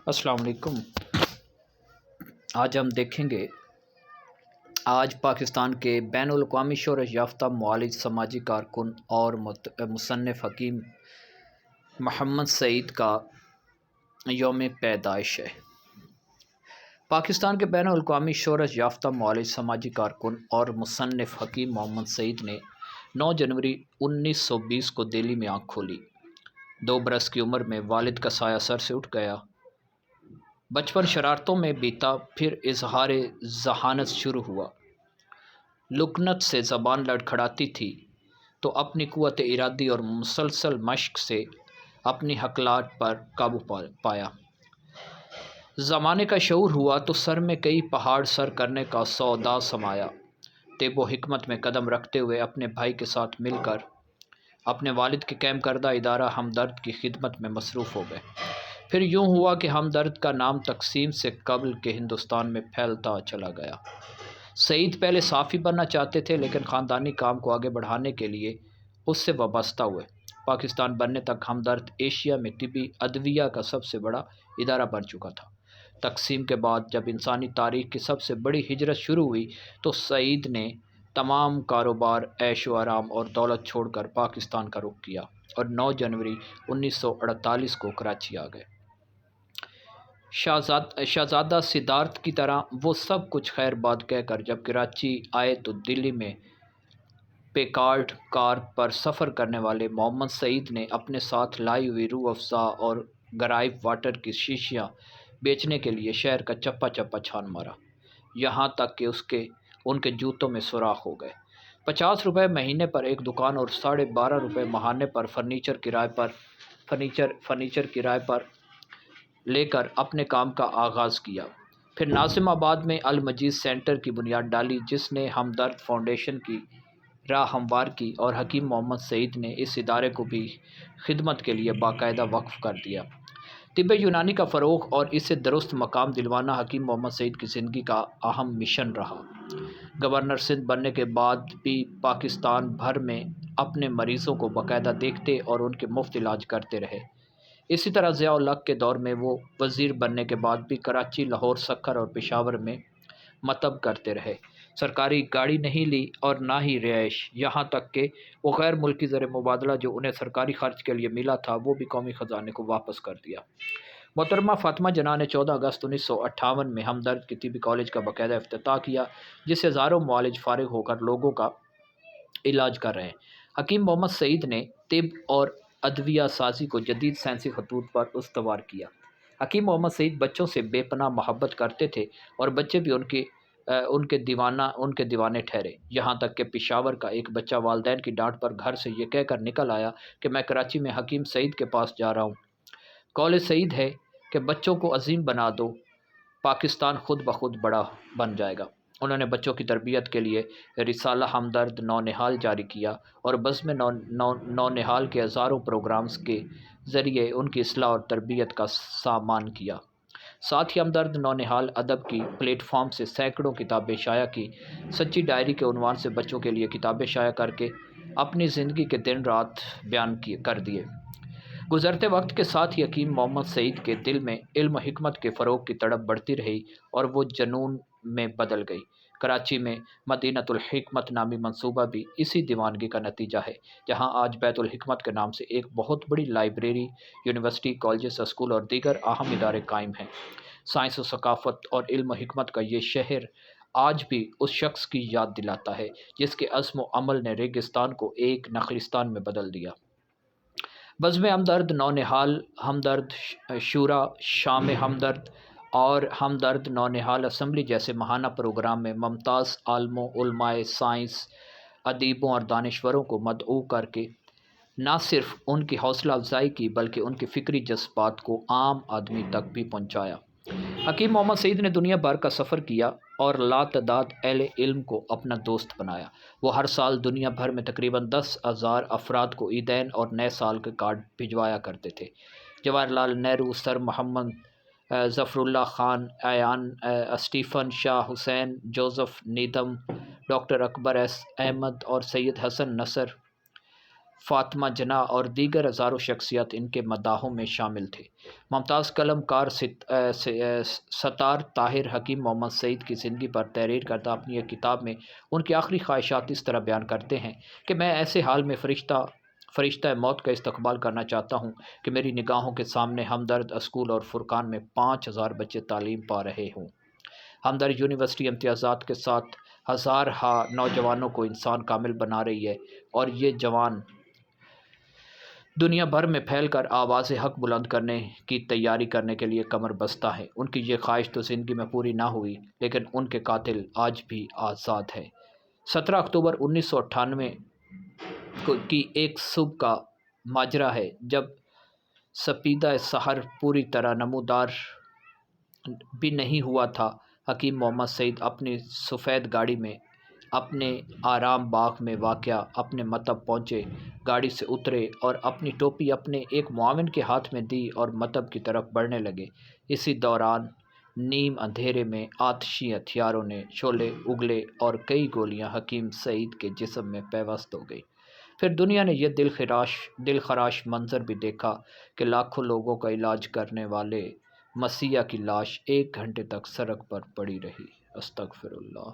السلام علیکم۔ آج ہم دیکھیں گے آج پاکستان کے بین الاقوامی شہرت یافتہ معالج، سماجی کارکن اور مصنف حکیم محمد سعید کا یوم پیدائش ہے۔ پاکستان کے بین الاقوامی شہرت یافتہ معالج، سماجی کارکن اور مصنف حکیم محمد سعید نے 9 جنوری 1920 کو دہلی میں آنکھ کھولی۔ 2 برس کی عمر میں والد کا سایہ سر سے اٹھ گیا۔ بچپن شرارتوں میں بیتا، پھر اظہار ذہانت شروع ہوا۔ لکنت سے زبان لڑکھڑاتی تھی تو اپنی قوت ارادی اور مسلسل مشق سے اپنی حقلات پر قابو پایا۔ زمانے کا شعور ہوا تو سر میں کئی پہاڑ سر کرنے کا سودا سمایا۔ طب و حکمت میں قدم رکھتے ہوئے اپنے بھائی کے ساتھ مل کر اپنے والد کے قائم کردہ ادارہ ہمدرد کی خدمت میں مصروف ہو گئے۔ پھر یوں ہوا کہ ہمدرد کا نام تقسیم سے قبل کے ہندوستان میں پھیلتا چلا گیا۔ سعید پہلے صحافی بننا چاہتے تھے، لیکن خاندانی کام کو آگے بڑھانے کے لیے اس سے وابستہ ہوئے۔ پاکستان بننے تک ہمدرد ایشیا میں طبی ادویہ کا سب سے بڑا ادارہ بن چکا تھا۔ تقسیم کے بعد جب انسانی تاریخ کی سب سے بڑی ہجرت شروع ہوئی تو سعید نے تمام کاروبار، عیش و آرام اور دولت چھوڑ کر پاکستان کا رخ کیا اور 9 جنوری 1948 کو کراچی آ گئے۔ شہزادہ سدھارتھ کی طرح وہ سب کچھ خیر باد کہہ کر جب کراچی آئے تو دلی میں پیکارڈ کار پر سفر کرنے والے محمد سعید نے اپنے ساتھ لائی ہوئی روح افزا اور گرائپ واٹر کی شیشیاں بیچنے کے لیے شہر کا چپا چپا چھان مارا، یہاں تک کہ ان کے جوتوں میں سوراخ ہو گئے۔ 50 روپے مہینے پر ایک دکان اور 12.5 روپے ماہانے پر فرنیچر کرائے پر لے کر اپنے کام کا آغاز کیا۔ پھر ناظم آباد میں المجید سینٹر کی بنیاد ڈالی، جس نے ہمدرد فاؤنڈیشن کی راہ ہموار کی، اور حکیم محمد سعید نے اس ادارے کو بھی خدمت کے لیے باقاعدہ وقف کر دیا۔ طب یونانی کا فروغ اور اسے درست مقام دلوانا حکیم محمد سعید کی زندگی کا اہم مشن رہا۔ گورنر سندھ بننے کے بعد بھی پاکستان بھر میں اپنے مریضوں کو باقاعدہ دیکھتے اور ان کے مفت علاج کرتے رہے۔ اسی طرح ضیاء الحق کے دور میں وہ وزیر بننے کے بعد بھی کراچی، لاہور، سکھر اور پشاور میں مطب کرتے رہے۔ سرکاری گاڑی نہیں لی اور نہ ہی رہائش، یہاں تک کہ وہ غیر ملکی زر مبادلہ جو انہیں سرکاری خرچ کے لیے ملا تھا وہ بھی قومی خزانے کو واپس کر دیا۔ محترمہ فاطمہ جناح نے 14 اگست 1958 میں ہمدرد کے طبی کالج کا باقاعدہ افتتاح کیا، جس سے ہزاروں معالج فارغ ہو کر لوگوں کا علاج کر رہے ہیں۔ حکیم محمد سعید نے طب اور ادویہ سازی کو جدید سائنسی خطوط پر استوار کیا۔ حکیم محمد سعید بچوں سے بے پناہ محبت کرتے تھے اور بچے بھی ان کے دیوانے ٹھہرے، یہاں تک کہ پشاور کا ایک بچہ والدین کی ڈانٹ پر گھر سے یہ کہہ کر نکل آیا کہ میں کراچی میں حکیم سعید کے پاس جا رہا ہوں۔ قول سعید ہے کہ بچوں کو عظیم بنا دو، پاکستان خود بخود بڑا بن جائے گا۔ انہوں نے بچوں کی تربیت کے لیے رسالہ ہمدرد نونہال جاری کیا اور بزم نونہال کے ہزاروں پروگرامز کے ذریعے ان کی اصلاح اور تربیت کا سامان کیا۔ ساتھ ہی ہمدرد نونہال ادب کی پلیٹ فارم سے سینکڑوں کتابیں شائع کی۔ سچی ڈائری کے عنوان سے بچوں کے لیے کتابیں شائع کر کے اپنی زندگی کے دن رات بیان کر دیے۔ گزرتے وقت کے ساتھ ہی حکیم محمد سعید کے دل میں علم و حکمت کے فروغ کی تڑپ بڑھتی رہی اور وہ جنون میں بدل گئی۔ کراچی میں مدینۃ الحکمت نامی منصوبہ بھی اسی دیوانگی کا نتیجہ ہے، جہاں آج بیت الحکمت کے نام سے ایک بہت بڑی لائبریری، یونیورسٹی، کالجز، اسکول اور دیگر اہم ادارے قائم ہیں۔ سائنس و ثقافت اور علم و حکمت کا یہ شہر آج بھی اس شخص کی یاد دلاتا ہے جس کے عزم و عمل نے ریگستان کو ایک نخلستان میں بدل دیا۔ بزم ہمدرد نونہال، ہمدرد شورا، شام ہمدرد اور ہمدرد نونہال اسمبلی جیسے ماہانہ پروگرام میں ممتاز عالموں، علماء سائنس، ادیبوں اور دانشوروں کو مدعو کر کے نہ صرف ان کی حوصلہ افزائی کی بلکہ ان کے فکری جذبات کو عام آدمی تک بھی پہنچایا۔ حکیم محمد سعید نے دنیا بھر کا سفر کیا اور لاتعداد اہل علم کو اپنا دوست بنایا۔ وہ ہر سال دنیا بھر میں تقریباً 10,000 افراد کو عیدین اور نئے سال کے کارڈ بھجوایا کرتے تھے۔ جواہر لال نہرو، سر محمد ظفر اللہ خان، ایان اسٹیفن، شاہ حسین، جوزف نیدم، ڈاکٹر اکبر ایس احمد اور سید حسن نصر فاطمہ جناح اور دیگر ہزاروں شخصیات ان کے مداحوں میں شامل تھے۔ ممتاز قلم کار ستار طاہر حکیم محمد سعید کی زندگی پر تحریر کردہ اپنی ایک کتاب میں ان کی آخری خواہشات اس طرح بیان کرتے ہیں کہ میں ایسے حال میں فرشتہ موت کا استقبال کرنا چاہتا ہوں کہ میری نگاہوں کے سامنے ہمدرد اسکول اور فرقان میں 5,000 بچے تعلیم پا رہے ہوں۔ ہمدرد یونیورسٹی امتیازات کے ساتھ ہزارہا نوجوانوں کو انسان کامل بنا رہی ہے، اور یہ جوان دنیا بھر میں پھیل کر آواز حق بلند کرنے کی تیاری کرنے کے لیے کمر بستہ ہے۔ ان کی یہ خواہش تو زندگی میں پوری نہ ہوئی، لیکن ان کے قاتل آج بھی آزاد ہے۔ 17 اکتوبر 1998 کی ایک صبح کا ماجرا ہے جب سپیدہ سحر پوری طرح نمودار بھی نہیں ہوا تھا۔ حکیم محمد سعید اپنی سفید گاڑی میں اپنے آرام باغ میں واقع اپنے مطب پہنچے، گاڑی سے اترے اور اپنی ٹوپی اپنے ایک معاون کے ہاتھ میں دی اور مطب کی طرف بڑھنے لگے۔ اسی دوران نیم اندھیرے میں آتشی ہتھیاروں نے شعلے اگلے اور کئی گولیاں حکیم سعید کے جسم میں پیوست ہو گئی۔ پھر دنیا نے یہ دل خراش منظر بھی دیکھا کہ لاکھوں لوگوں کا علاج کرنے والے مسیح کی لاش 1 گھنٹے تک سڑک پر پڑی رہی۔ استغفر اللہ۔